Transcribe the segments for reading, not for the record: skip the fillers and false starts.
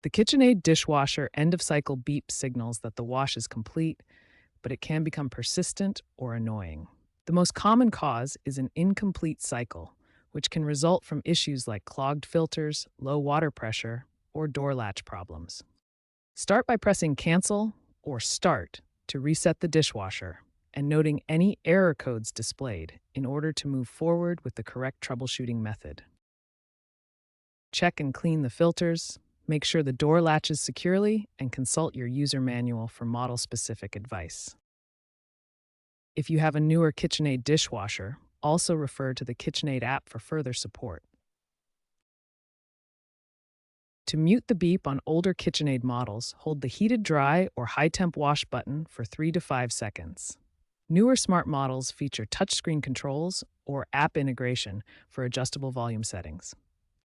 The KitchenAid Dishwasher end-of-cycle beep signals that the wash is complete, but it can become persistent or annoying. The most common cause is an incomplete cycle, which can result from issues like clogged filters, low water pressure, or door latch problems. Start by pressing Cancel or Start to reset the dishwasher and noting any error codes displayed in order to move forward with the correct troubleshooting method. Check and clean the filters, make sure the door latches securely, and consult your user manual for model-specific advice. If you have a newer KitchenAid dishwasher, also refer to the KitchenAid app for further support. To mute the beep on older KitchenAid models, hold the heated dry or high temp wash button for 3 to 5 seconds. Newer smart models feature touchscreen controls or app integration for adjustable volume settings.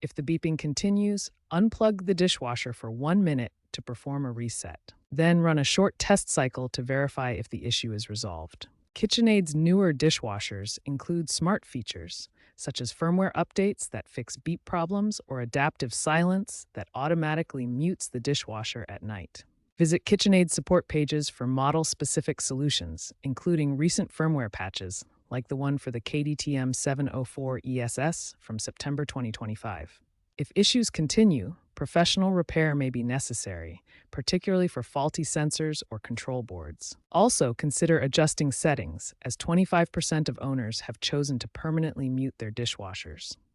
If the beeping continues, unplug the dishwasher for 1 minute to perform a reset. Then run a short test cycle to verify if the issue is resolved. KitchenAid's newer dishwashers include smart features, such as firmware updates that fix beep problems or adaptive silence that automatically mutes the dishwasher at night. Visit KitchenAid support pages for model-specific solutions, including recent firmware patches, like the one for the KDTM 704 ESS from September 2025. If issues continue, professional repair may be necessary, particularly for faulty sensors or control boards. Also, consider adjusting settings, as 25% of owners have chosen to permanently mute their dishwashers.